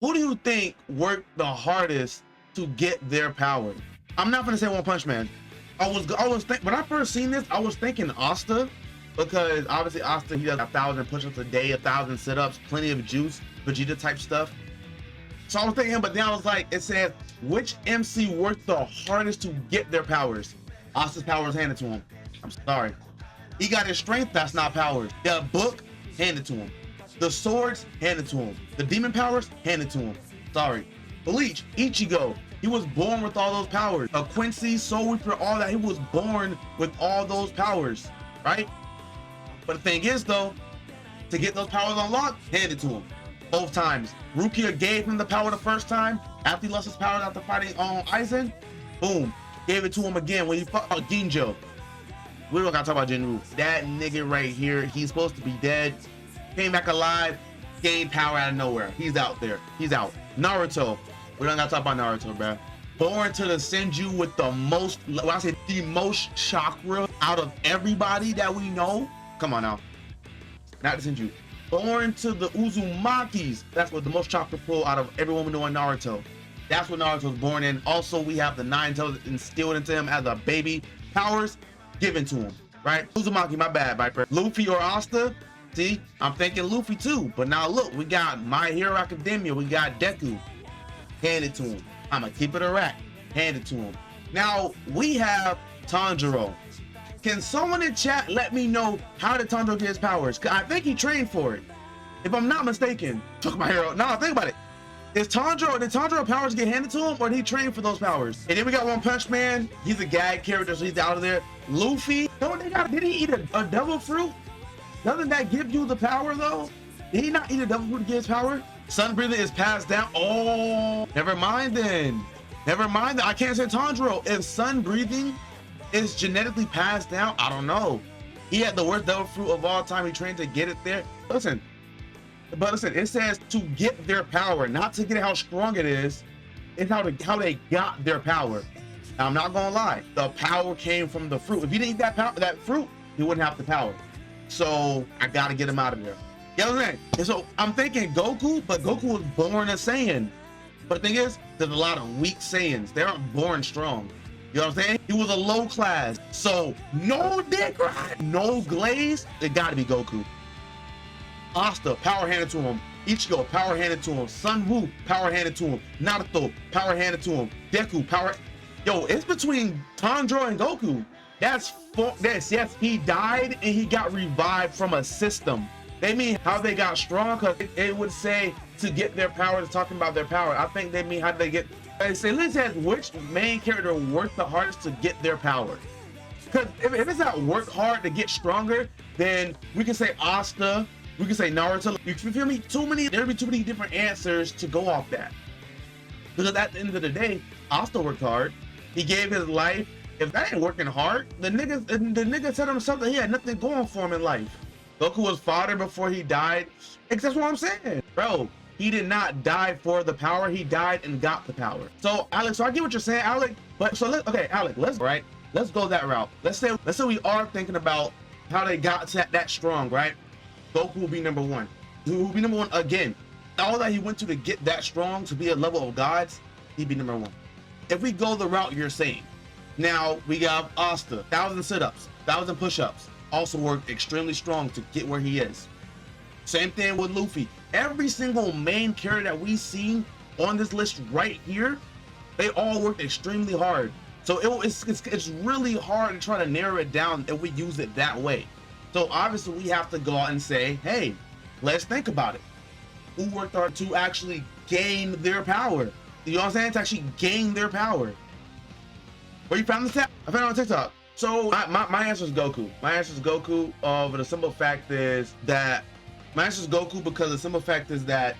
Who do you think worked the hardest to get their power? I'm not gonna say One Punch Man. When I first seen this, I was thinking Asta, because obviously Asta, he does 1,000 push-ups a day, 1,000 sit-ups, plenty of juice, Vegeta type stuff. So I was thinking, but then I was like, it says which MC worked the hardest to get their powers. Asta's powers handed to him. I'm sorry. He got his strength, that's not powers. The book handed to him. The swords handed to him. The demon powers handed to him. Sorry. Bleach, Ichigo, he was born with all those powers. A Quincy, Soul Reaper, all that, he was born with all those powers, right? But the thing is though, to get those powers unlocked, handed to him. Both times. Rukia gave him the power the first time, after he lost his powers after fighting on Aizen, boom, gave it to him again when he fought Ginjo. We don't gotta talk about Jinru. That nigga right here, he's supposed to be dead, came back alive, gained power out of nowhere. He's out there. He's out. Naruto. We don't gotta talk about Naruto, bruh. Born to the Senju with the most, when I say the most chakra out of everybody that we know. Come on now. Not the Senju. Born to the Uzumakis. That's what the most chakra pull out of everyone we know in Naruto. That's what Naruto was born in. Also, we have the 9 tails instilled into him as a baby. Powers given to him, right? Uzumaki, my bad, Viper. Luffy or Asta? See, I'm thinking Luffy too. But now look, we got My Hero Academia. We got Deku. Handed to him. I'ma keep it a rack. Handed to him. Now, we have Tanjiro. Can someone in chat let me know how did Tanjiro get his powers? Cause I think he trained for it. If I'm not mistaken. Took my hero. No, think about it. Did Tanjiro powers get handed to him, or did he train for those powers? And then we got One Punch Man. He's a gag character, so he's out of there. Luffy. Did he eat a devil fruit? Doesn't that give you the power though? Did he not eat a devil fruit to get his power? Sun breathing is passed down. Oh, never mind then. Never mind that. I can't say Tanjiro. If sun breathing is genetically passed down, I don't know. He had the worst devil fruit of all time. He trained to get it there. Listen, it says to get their power, not to get how strong it is. It's how they got their power. Now, I'm not gonna lie. The power came from the fruit. If you didn't eat that fruit, you wouldn't have the power. So I gotta get him out of there. You know what I'm saying? And so I'm thinking Goku, but Goku was born a Saiyan. But the thing is, there's a lot of weak Saiyans. They aren't born strong. You know what I'm saying? He was a low class. So no dick ride, no glaze. It gotta be Goku. Asta, power handed to him. Ichigo, power handed to him. Sun Wu, power handed to him. Naruto, power handed to him. Deku, power. Yo, it's between Tanjiro and Goku. Yes, he died and he got revived from a system. They mean how they got strong, because it would say to get their power, it's talking about their power. I think they mean how they get. They say, let's ask which main character worked the hardest to get their power. Because if it's not work hard to get stronger, then we can say Asta, we can say Naruto. You feel me? There'd be too many different answers to go off that. Because at the end of the day, Asta worked hard. He gave his life. If that ain't working hard, the nigga said himself that he had nothing going for him in life. Goku was fodder before he died. That's what I'm saying. Bro, he did not die for the power. He died and got the power. So, Alex, so I get what you're saying, Alec. But so, okay, Alec, let's go that route. Let's say we are thinking about how they got to that strong, right? Goku will be number one. He will be number one again. All that he went to get that strong, to be a level of gods, he'd be number one. If we go the route you're saying, now we got Asta, 1,000 sit-ups, 1,000 push-ups. Also worked extremely strong to get where he is. Same thing with Luffy. Every single main character that we've seen on this list right here, they all worked extremely hard. So it's really hard to try to narrow it down if we use it that way. So obviously we have to go out and say, hey, let's think about it. Who worked hard to actually gain their power? You know what I'm saying? To actually gain their power. Where you found this at? I found it on TikTok. So my answer is Goku. My answer is Goku. But the simple fact is that my answer is Goku, because the simple fact is that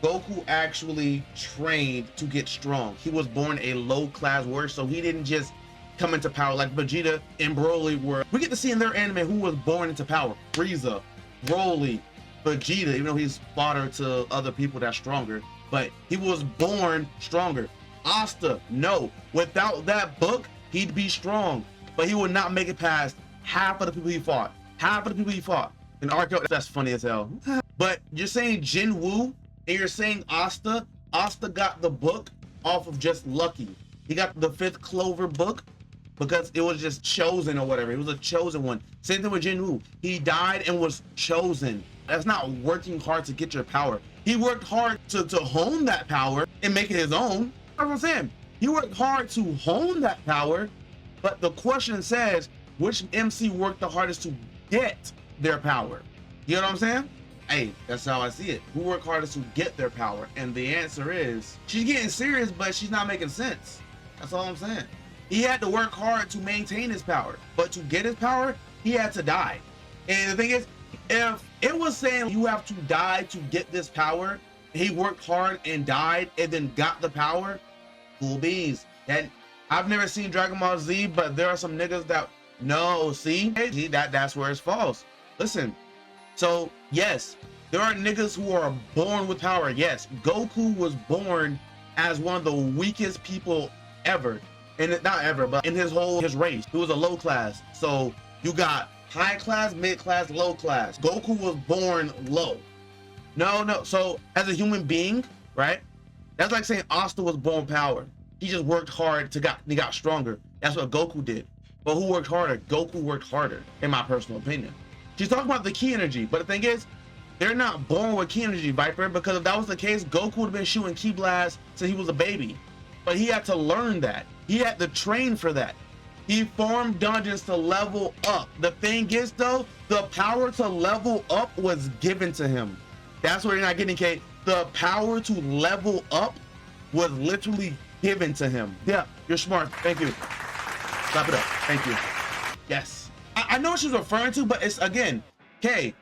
Goku actually trained to get strong. He was born a low class warrior, so he didn't just come into power like Vegeta and Broly were. We get to see in their anime who was born into power. Frieza, Broly, Vegeta, even though he's fodder to other people that's stronger, but he was born stronger. Asta, no. Without that book, he'd be strong, but he would not make it past half of the people he fought. Half of the people he fought. And Arco, that's funny as hell. But you're saying Jin Woo and you're saying Asta, Asta got the book off of just lucky. He got the 5th Clover book because it was just chosen or whatever. It was a chosen one. Same thing with Jinwoo. He died and was chosen. That's not working hard to get your power. He worked hard to hone that power and make it his own. That's what I'm saying. He worked hard to hone that power, but the question says, which MC worked the hardest to get their power? You know what I'm saying? Hey, that's how I see it. Who worked hardest to get their power? And the answer is, she's getting serious, but she's not making sense. That's all I'm saying. He had to work hard to maintain his power, but to get his power, he had to die. And the thing is, if it was saying you have to die to get this power, he worked hard and died and then got the power, cool beans. And I've never seen Dragon Ball Z, but there are some niggas that no, see that's where it's false. Listen, so yes, there are niggas who are born with power. Yes, Goku was born as one of the weakest people ever, and not ever, but in his race. He was a low class. So you got high class, mid class, low class. Goku was born low. No. So as a human being, right? That's like saying Asta was born power. He just worked hard he got stronger. That's what Goku did. But who worked harder? Goku worked harder, in my personal opinion. She's talking about the ki energy, but the thing is, they're not born with ki energy, Viper, because if that was the case, Goku would have been shooting ki blasts since he was a baby. But he had to learn that. He had to train for that. He farmed dungeons to level up. The thing is, though, the power to level up was given to him. That's what you're not getting, Kate. The power to level up was literally given to him. Yeah, you're smart. Thank you. Clap it up. Thank you. Yes. I know what she's referring to, but it's, again, okay,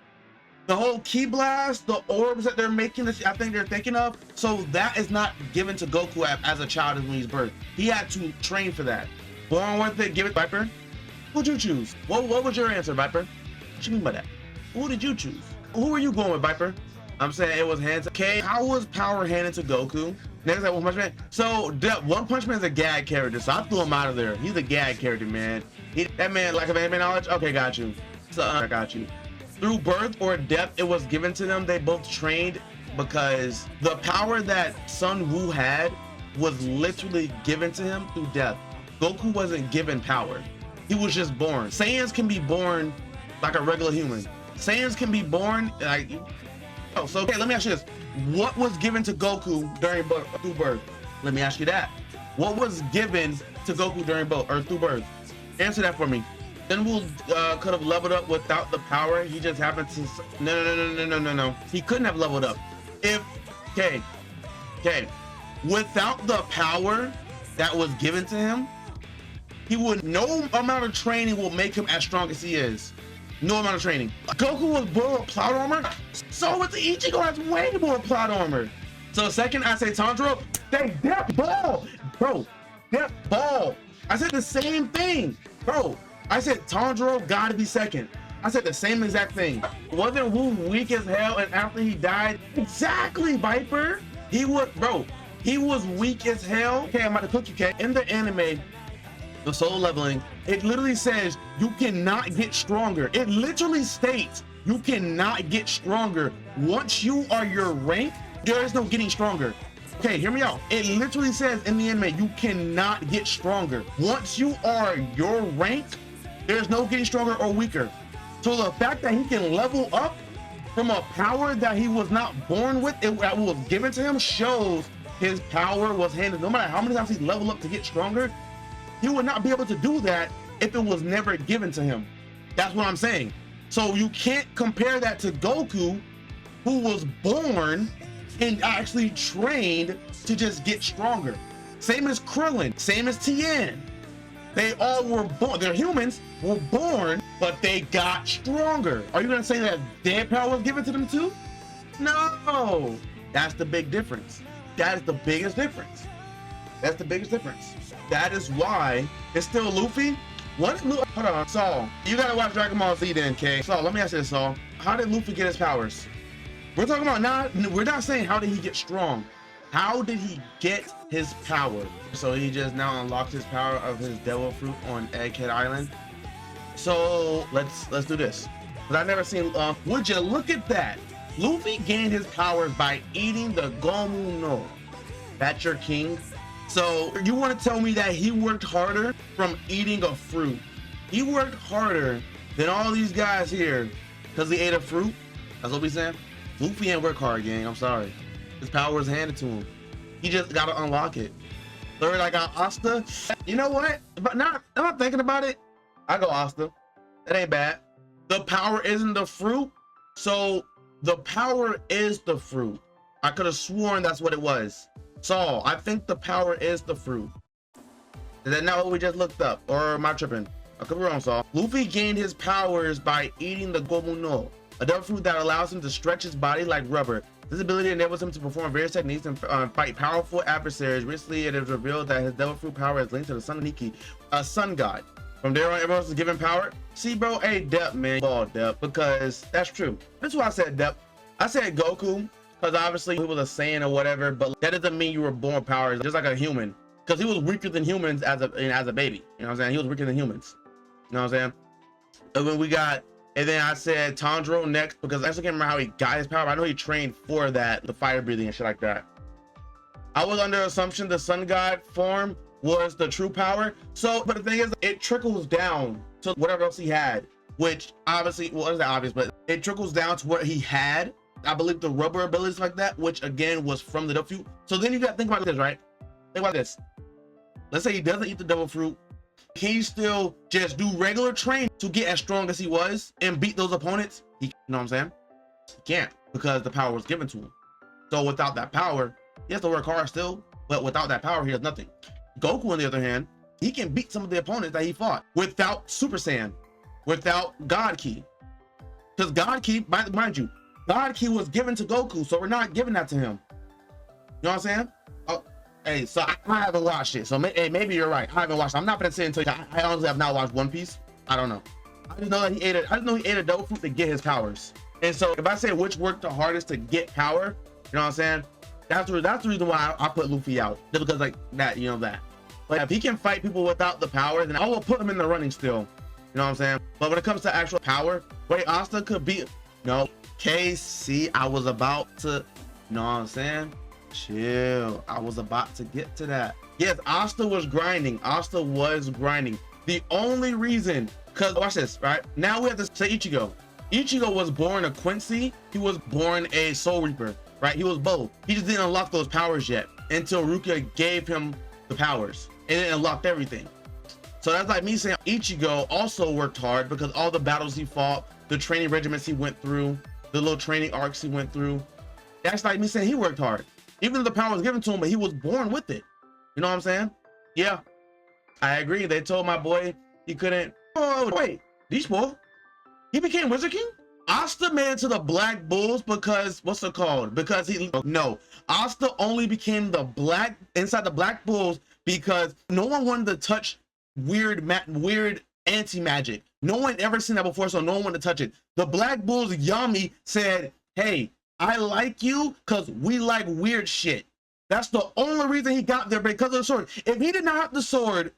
the whole ki blast, the orbs that they're making, that I think they're thinking of, so that is not given to Goku as a child when he's birthed. He had to train for that. Born with it, give it, Viper. Who'd you choose? What was your answer, Viper? What you mean by that? Who did you choose? Who were you going with, Viper? I'm saying it was hands. Okay, how was power handed to Goku? Next, like One Punch Man. So One Punch Man is a gag character, so I threw him out of there. He's a gag character, man. That man, lack of anime knowledge. Okay, got you. So I got you. Through birth or death, it was given to them. They both trained because the power that Sun Wu had was literally given to him through death. Goku wasn't given power. He was just born. Saiyans can be born like a regular human. Saiyans can be born like. Oh, so okay, let me ask you this. What was given to Goku through birth? Let me ask you that. What was given to Goku through birth? Answer that for me. Then we'll could have leveled up without the power. He just happened to. No. He couldn't have leveled up. Okay. Without the power that was given to him, no amount of training will make him as strong as he is. No amount of training. Goku was born with plot armor, so it's Ichigo has way more plot armor. So second, I say Tanjiro. They depth ball, bro. Depth ball. I said the same thing, bro. I said Tanjiro gotta be second. I said the same exact thing. Wasn't Wu weak as hell, and after he died, exactly, Viper. He was weak as hell. Okay, I'm about to cook you, okay? In the anime, the soul leveling, it literally says you cannot get stronger. It literally states you cannot get stronger. Once you are your rank, there is no getting stronger. Okay, hear me out. It literally says in the anime, you cannot get stronger. Once you are your rank, there's no getting stronger or weaker. So the fact that he can level up from a power that he was not born with, that was given to him, shows his power was handed. No matter how many times he leveled up to get stronger, he would not be able to do that if it was never given to him. That's what I'm saying. So you can't compare that to Goku, who was born and actually trained to just get stronger. Same as Krillin, same as Tien. They all were born, they're humans, were born, but they got stronger. Are you gonna say that their power was given to them too? No, that's the big difference. That is the biggest difference. That's the biggest difference. That is why it's still Luffy. What? Hold on, Saul. You gotta watch Dragon Ball Z then, K. Saul, let me ask you this, Saul. How did Luffy get his powers? We're talking about we're not saying how did he get strong. How did he get his power? So he just now unlocked his power of his devil fruit on Egghead Island. So let's do this. But I've never seen. Would you look at that? Luffy gained his powers by eating the Gomu no. That's your king. So you want to tell me that he worked harder from eating a fruit? He worked harder than all these guys here because he ate a fruit? That's what we saying? Luffy ain't work hard, gang. I'm sorry. His power was handed to him. He just got to unlock it. Third, I got Asta. You know what? But now I'm thinking about it, I go Asta. That ain't bad. The power isn't the fruit. So the power is the fruit. I could have sworn that's what it was. So I think the power is the fruit. Is that not what we just looked up? Or am I tripping? I could be wrong, Saul. Luffy gained his powers by eating the gomu no, a devil fruit that allows him to stretch his body like rubber. This ability enables him to perform various techniques and fight powerful adversaries. Recently, it is revealed that his devil fruit power is linked to the Sun Niki, a sun god. From there on, everyone else is given power. See, bro, hey, Dep, man, ball Dep, because that's true. That's why I said Dep. I said Goku, because obviously he was a Saiyan or whatever, but that doesn't mean you were born powers, just like a human. Because he was weaker than humans as a baby. You know what I'm saying? He was weaker than humans. You know what I'm saying? And then we got, and then I said Tanjiro next, because I actually can't remember how he got his power. I know he trained for that, the fire breathing and shit like that. I was under assumption the sun god form was the true power. So, but the thing is, it trickles down to whatever else he had, which obviously, well, it's obvious, but it trickles down to what he had. I believe the rubber abilities like that, which again was from the devil fruit. So then you got to think about this, right? Think about this. Let's say he doesn't eat the devil fruit. Can he still just do regular training to get as strong as he was and beat those opponents? You know what I'm saying? He can't, because the power was given to him. So without that power, he has to work hard still, but without that power, he has nothing. Goku, on the other hand, he can beat some of the opponents that he fought without Super Saiyan, without God Ki. Because God Ki, mind you, God Ki was given to Goku, so we're not giving that to him. You know what I'm saying? Oh, hey, so I haven't watched it, so hey, maybe you're right. I haven't watched it. I'm not gonna say until I honestly have not watched One Piece. I don't know. I just know that he ate it. I just know he ate a devil fruit to get his powers. And so if I say which worked the hardest to get power, you know what I'm saying? That's the reason why I put Luffy out, just because like that, you know that. But if he can fight people without the power, then I will put him in the running still. You know what I'm saying? But when it comes to actual power, wait, Asta could be, no, KC, I was about to, you know what I'm saying? Chill, I was about to get to that. Yes, Asta was grinding. Asta was grinding. The only reason, because watch this, right? Now we have to say Ichigo. Ichigo was born a Quincy. He was born a Soul Reaper, right? He was both. He just didn't unlock those powers yet until Rukia gave him the powers and it unlocked everything. So that's like me saying Ichigo also worked hard because all the battles he fought, the training regiments he went through, the little training arcs he went through. That's like me saying he worked hard. Even though the power was given to him, but he was born with it. You know what I'm saying? Yeah, I agree. They told my boy he couldn't. Oh, wait, Beach-Boy, he became Wizard King? Asta made it to the Black Bulls because, what's it called? Because he, no, Asta only became the inside the Black Bulls because no one wanted to touch weird anti-magic. No one ever seen that before, so no one wanted to touch it. The Black Bulls, Yami, said, hey, I like you because we like weird shit. That's the only reason he got there, because of the sword. If he did not have the sword,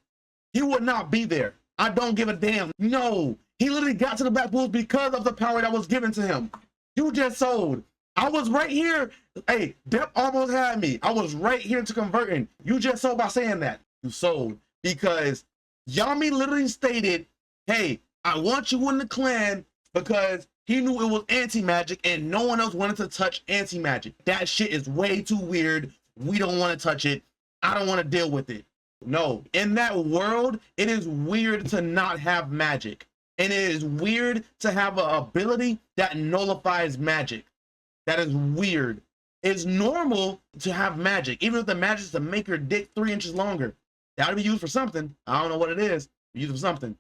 he would not be there. I don't give a damn. No, he literally got to the Black Bulls because of the power that was given to him. You just sold. I was right here. Hey, Dep almost had me. I was right here to converting. You just sold by saying that. You sold because Yami literally stated, hey, I want you in the clan because he knew it was anti-magic and no one else wanted to touch anti-magic. That shit is way too weird. We don't want to touch it. I don't want to deal with it. No, in that world, it is weird to not have magic. And it is weird to have an ability that nullifies magic. That is weird. It's normal to have magic, even if the magic is to make your dick 3 inches longer. That'll be used for something. I don't know what it is. Use it for something.